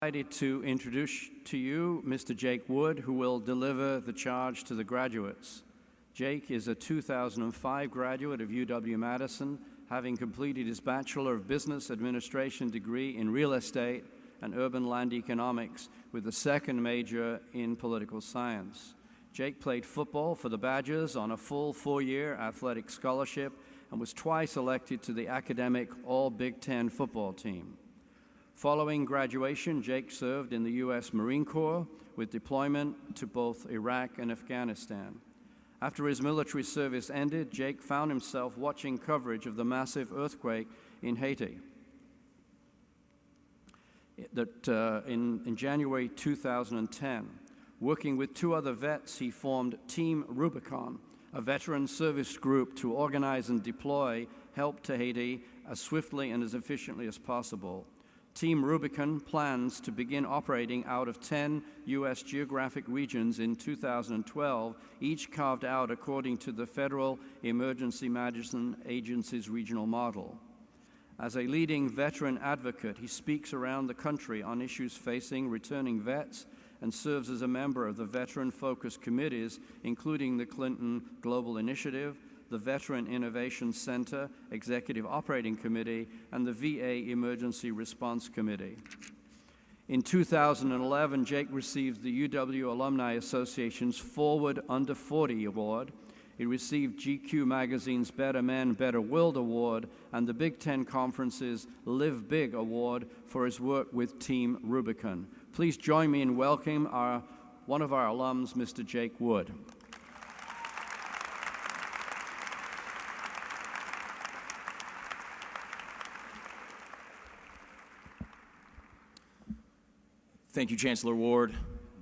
Excited to introduce to you Mr. Jake Wood, who will deliver the charge to the graduates. Jake is a 2005 graduate of UW-Madison, having completed his Bachelor of Business Administration degree in Real Estate and Urban Land Economics with a second major in Political Science. Jake played football for the Badgers on a full 4-year athletic scholarship and was twice elected to the academic All-Big Ten football team. Following graduation, Jake served in the U.S. Marine Corps with deployment to both Iraq and Afghanistan. After his military service ended, Jake found himself watching coverage of the massive earthquake in Haiti. In January 2010, working with 2 other vets, he formed Team Rubicon, a veteran service group to organize and deploy help to Haiti as swiftly and as efficiently as possible. Team Rubicon plans to begin operating out of 10 U.S. geographic regions in 2012, each carved out according to the Federal Emergency Management Agency's regional model. As a leading veteran advocate, he speaks around the country on issues facing returning vets and serves as a member of the veteran-focused committees, including the Clinton Global Initiative, the Veteran Innovation Center Executive Operating Committee, and the VA Emergency Response Committee. In 2011, Jake received the UW Alumni Association's Forward Under 40 Award. He received GQ Magazine's Better Men, Better World Award and the Big Ten Conference's Live Big Award for his work with Team Rubicon. Please join me in welcoming one of our alums, Mr. Jake Wood. Thank you, Chancellor Ward,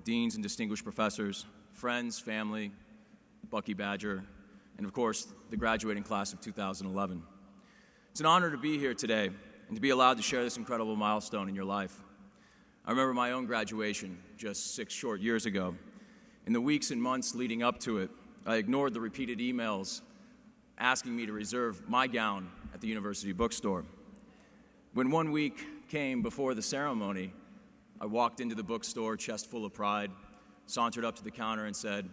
deans and distinguished professors, friends, family, Bucky Badger, and of course, the graduating class of 2011. It's an honor to be here today and to be allowed to share this incredible milestone in your life. I remember my own graduation just 6 short years ago. In the weeks and months leading up to it, I ignored the repeated emails asking me to reserve my gown at the university bookstore. When 1 week came before the ceremony, I walked into the bookstore, chest full of pride, sauntered up to the counter and said,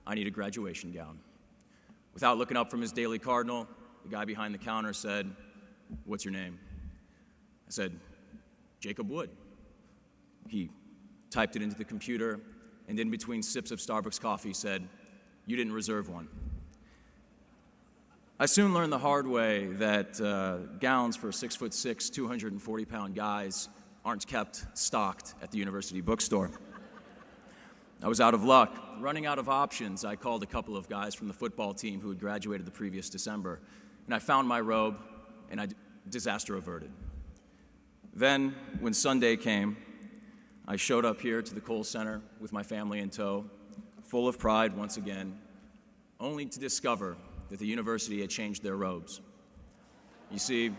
"I need a graduation gown." Without looking up from his Daily Cardinal, the guy behind the counter said, "What's your name?" I said, "Jacob Wood." He typed it into the computer, and in between sips of Starbucks coffee said, "You didn't reserve one." I soon learned the hard way that gowns for 6'6", 240-pound guys aren't kept stocked at the university bookstore. I was out of luck. Running out of options, I called a couple of guys from the football team who had graduated the previous December, and I found my robe, and disaster averted. Then, when Sunday came, I showed up here to the Kohl Center with my family in tow, full of pride once again, only to discover that the university had changed their robes. You see,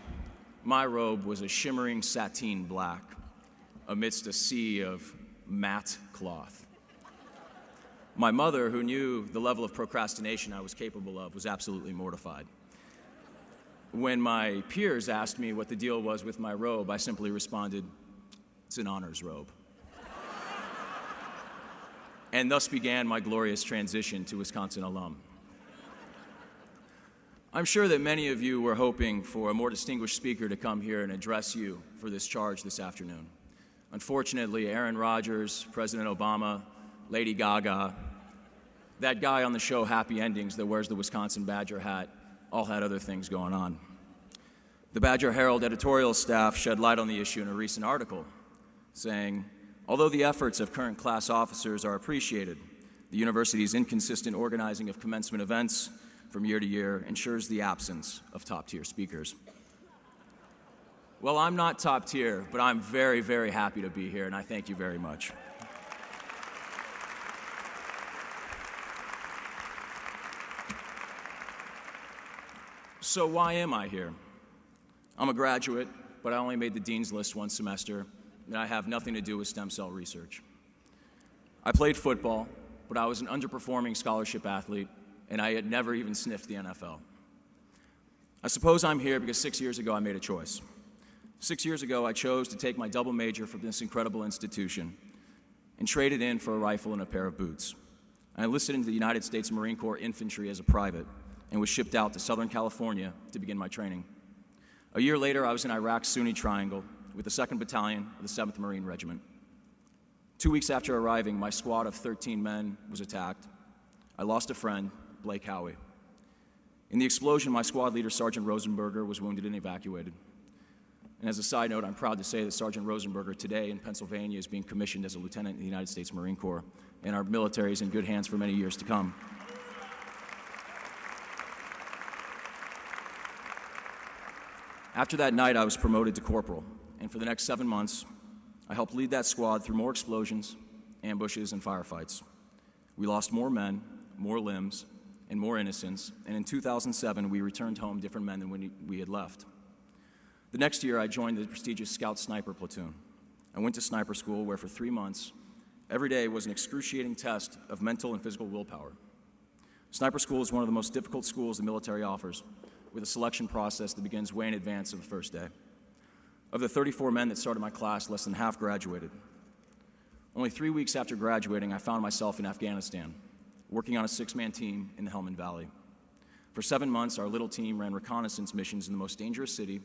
my robe was a shimmering sateen black amidst a sea of matte cloth. My mother, who knew the level of procrastination I was capable of, was absolutely mortified. When my peers asked me what the deal was with my robe, I simply responded, "It's an honors robe." And thus began my glorious transition to Wisconsin alum. I'm sure that many of you were hoping for a more distinguished speaker to come here and address you for this charge this afternoon. Unfortunately, Aaron Rodgers, President Obama, Lady Gaga, that guy on the show Happy Endings that wears the Wisconsin Badger hat, all had other things going on. The Badger Herald editorial staff shed light on the issue in a recent article, saying, although the efforts of current class officers are appreciated, the university's inconsistent organizing of commencement events from year to year ensures the absence of top-tier speakers. Well, I'm not top tier, but I'm very, very happy to be here, and I thank you very much. So why am I here? I'm a graduate, but I only made the dean's list one semester, and I have nothing to do with stem cell research. I played football, but I was an underperforming scholarship athlete, and I had never even sniffed the NFL. I suppose I'm here because 6 years ago I made a choice. 6 years ago, I chose to take my double major from this incredible institution and trade it in for a rifle and a pair of boots. I enlisted into the United States Marine Corps Infantry as a private and was shipped out to Southern California to begin my training. A year later, I was in Iraq's Sunni Triangle with the 2nd Battalion of the 7th Marine Regiment. 2 weeks after arriving, my squad of 13 men was attacked. I lost a friend, Blake Howie. In the explosion, my squad leader, Sergeant Rosenberger, was wounded and evacuated. And as a side note, I'm proud to say that Sergeant Rosenberger today in Pennsylvania is being commissioned as a lieutenant in the United States Marine Corps, and our military is in good hands for many years to come. After that night, I was promoted to corporal, and for the next 7 months, I helped lead that squad through more explosions, ambushes, and firefights. We lost more men, more limbs, and more innocents, and in 2007, we returned home different men than when we had left. The next year, I joined the prestigious Scout Sniper Platoon. I went to sniper school where for 3 months, every day was an excruciating test of mental and physical willpower. Sniper school is one of the most difficult schools the military offers, with a selection process that begins way in advance of the first day. Of the 34 men that started my class, less than half graduated. Only 3 weeks after graduating, I found myself in Afghanistan, working on a 6-man team in the Helmand Valley. For 7 months, our little team ran reconnaissance missions in the most dangerous city,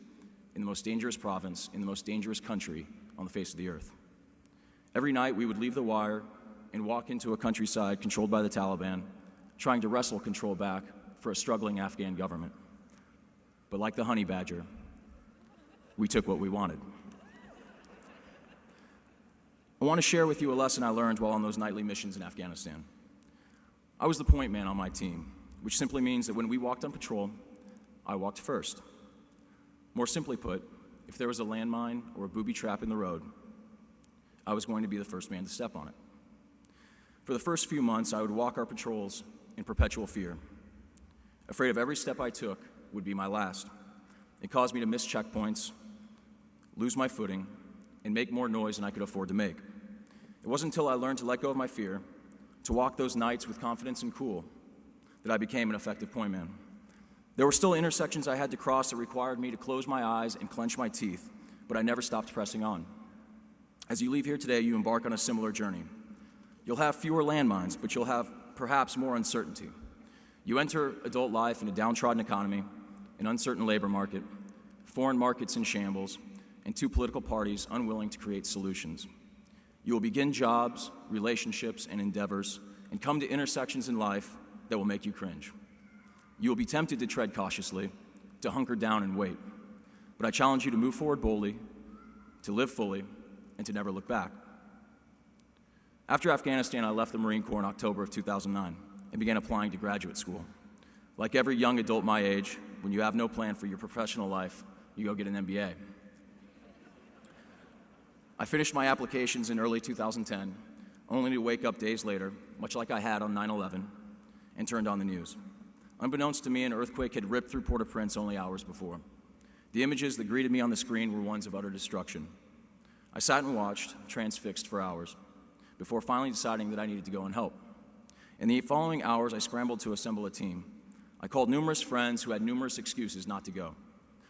in the most dangerous province, in the most dangerous country on the face of the earth. Every night, we would leave the wire and walk into a countryside controlled by the Taliban, trying to wrestle control back for a struggling Afghan government. But like the honey badger, we took what we wanted. I want to share with you a lesson I learned while on those nightly missions in Afghanistan. I was the point man on my team, which simply means that when we walked on patrol, I walked first. More simply put, if there was a landmine or a booby trap in the road, I was going to be the first man to step on it. For the first few months, I would walk our patrols in perpetual fear, afraid of every step I took would be my last. It caused me to miss checkpoints, lose my footing, and make more noise than I could afford to make. It wasn't until I learned to let go of my fear, to walk those nights with confidence and cool, that I became an effective point man. There were still intersections I had to cross that required me to close my eyes and clench my teeth, but I never stopped pressing on. As you leave here today, you embark on a similar journey. You'll have fewer landmines, but you'll have perhaps more uncertainty. You enter adult life in a downtrodden economy, an uncertain labor market, foreign markets in shambles, and 2 political parties unwilling to create solutions. You will begin jobs, relationships, and endeavors, and come to intersections in life that will make you cringe. You will be tempted to tread cautiously, to hunker down and wait. But I challenge you to move forward boldly, to live fully, and to never look back. After Afghanistan, I left the Marine Corps in October of 2009 and began applying to graduate school. Like every young adult my age, when you have no plan for your professional life, you go get an MBA. I finished my applications in early 2010, only to wake up days later, much like I had on 9/11, and turned on the news. Unbeknownst to me, an earthquake had ripped through Port-au-Prince only hours before. The images that greeted me on the screen were ones of utter destruction. I sat and watched, transfixed for hours, before finally deciding that I needed to go and help. In the following hours, I scrambled to assemble a team. I called numerous friends who had numerous excuses not to go,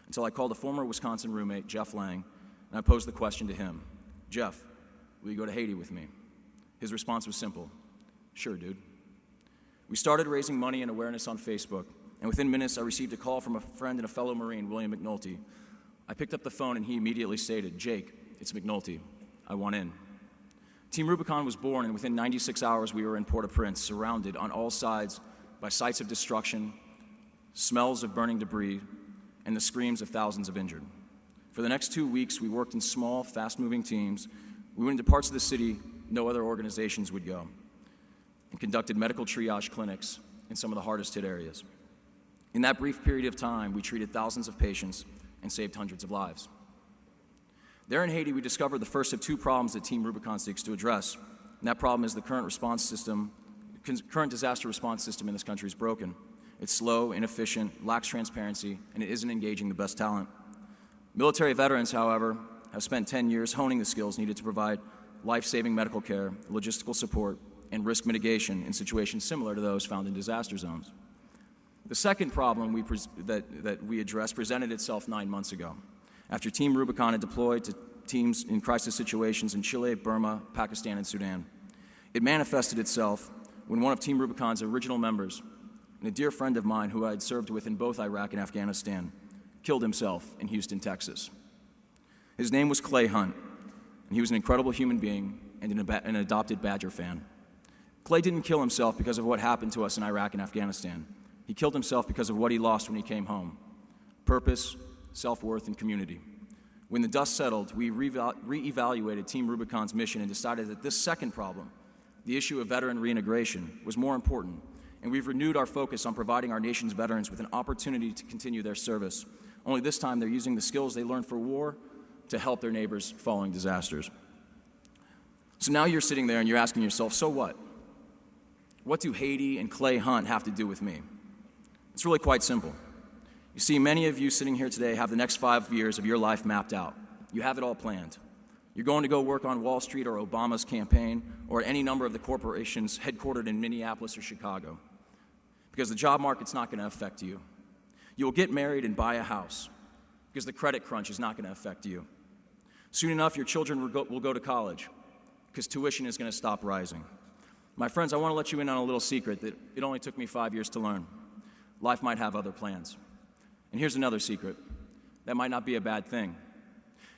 until I called a former Wisconsin roommate, Jeff Lang, and I posed the question to him, "Jeff, will you go to Haiti with me?" His response was simple, "Sure, dude." We started raising money and awareness on Facebook, and within minutes I received a call from a friend and a fellow Marine, William McNulty. I picked up the phone and he immediately stated, "Jake, it's McNulty. I want in." Team Rubicon was born, and within 96 hours we were in Port-au-Prince, surrounded on all sides by sights of destruction, smells of burning debris, and the screams of thousands of injured. For the next 2 weeks, we worked in small, fast-moving teams. We went into parts of the city no other organizations would go, and conducted medical triage clinics in some of the hardest-hit areas. In that brief period of time, we treated thousands of patients and saved hundreds of lives. There in Haiti, we discovered the first of 2 problems that Team Rubicon seeks to address, and that problem is the current disaster response system in this country is broken. It's slow, inefficient, lacks transparency, and it isn't engaging the best talent. Military veterans, however, have spent 10 years honing the skills needed to provide life-saving medical care, logistical support, and risk mitigation in situations similar to those found in disaster zones. The second problem that we addressed presented itself 9 months ago, after Team Rubicon had deployed to teams in crisis situations in Chile, Burma, Pakistan, and Sudan. It manifested itself when one of Team Rubicon's original members, and a dear friend of mine who I had served with in both Iraq and Afghanistan, killed himself in Houston, Texas. His name was Clay Hunt, and he was an incredible human being and an adopted Badger fan. Clay didn't kill himself because of what happened to us in Iraq and Afghanistan. He killed himself because of what he lost when he came home: purpose, self-worth, and community. When the dust settled, we re-evaluated Team Rubicon's mission and decided that this second problem, the issue of veteran reintegration, was more important, and we've renewed our focus on providing our nation's veterans with an opportunity to continue their service. Only this time they're using the skills they learned for war to help their neighbors following disasters. So now you're sitting there and you're asking yourself, so what? What do Haiti and Clay Hunt have to do with me? It's really quite simple. You see, many of you sitting here today have the next 5 years of your life mapped out. You have it all planned. You're going to go work on Wall Street or Obama's campaign or at any number of the corporations headquartered in Minneapolis or Chicago, because the job market's not going to affect you. You will get married and buy a house because the credit crunch is not going to affect you. Soon enough, your children will go to college because tuition is going to stop rising. My friends, I want to let you in on a little secret that it only took me 5 years to learn. Life might have other plans. And here's another secret. That might not be a bad thing.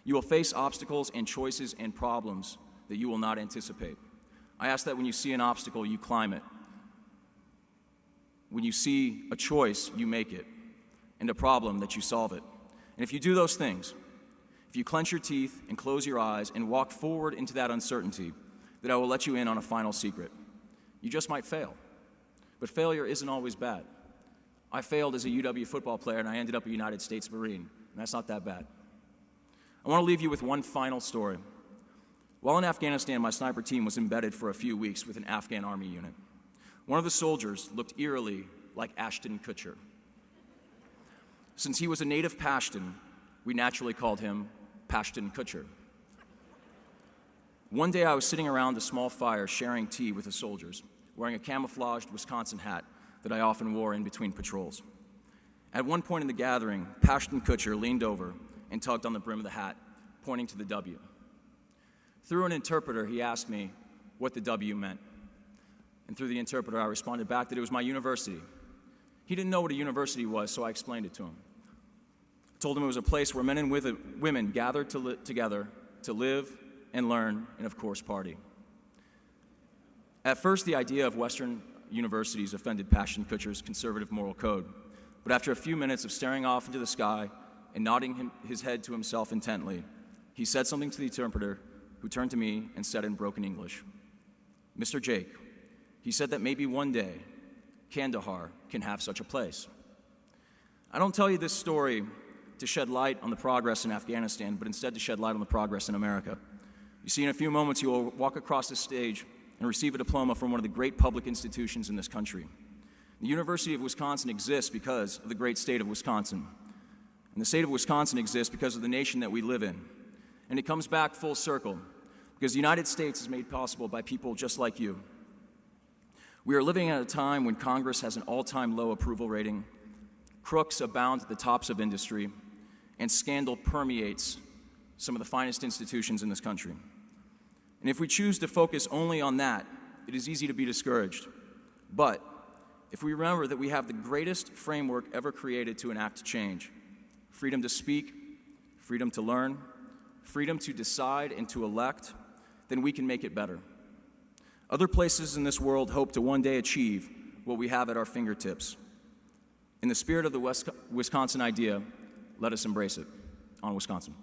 You will face obstacles and choices and problems that you will not anticipate. I ask that when you see an obstacle, you climb it. When you see a choice, you make it. And a problem, that you solve it. And if you do those things, if you clench your teeth and close your eyes and walk forward into that uncertainty, then I will let you in on a final secret. You just might fail. But failure isn't always bad. I failed as a UW football player and I ended up a United States Marine, and that's not that bad. I want to leave you with one final story. While in Afghanistan, my sniper team was embedded for a few weeks with an Afghan army unit. One of the soldiers looked eerily like Ashton Kutcher. Since he was a native Pashtun, we naturally called him Pashtun Kutcher. One day I was sitting around a small fire sharing tea with the soldiers, wearing a camouflaged Wisconsin hat that I often wore in between patrols. At one point in the gathering, Pashtun Kutcher leaned over and tugged on the brim of the hat, pointing to the W. Through an interpreter, he asked me what the W meant. And through the interpreter, I responded back that it was my university. He didn't know what a university was, so I explained it to him. I told him it was a place where men and women gathered together to live and learn and, of course, party. At first, the idea of Western universities offended Pashtun Kutcher's conservative moral code. But after a few minutes of staring off into the sky and nodding his head to himself intently, he said something to the interpreter, who turned to me and said in broken English, "Mr. Jake, he said that maybe one day Kandahar can have such a place." I don't tell you this story to shed light on the progress in Afghanistan, but instead to shed light on the progress in America. You see, in a few moments, you will walk across the stage and receive a diploma from one of the great public institutions in this country. The University of Wisconsin exists because of the great state of Wisconsin. And the state of Wisconsin exists because of the nation that we live in. And it comes back full circle, because the United States is made possible by people just like you. We are living at a time when Congress has an all-time low approval rating, crooks abound at the tops of industry, and scandal permeates some of the finest institutions in this country. And if we choose to focus only on that, it is easy to be discouraged. But if we remember that we have the greatest framework ever created to enact change, freedom to speak, freedom to learn, freedom to decide and to elect, then we can make it better. Other places in this world hope to one day achieve what we have at our fingertips. In the spirit of the Wisconsin idea, let us embrace it. On Wisconsin.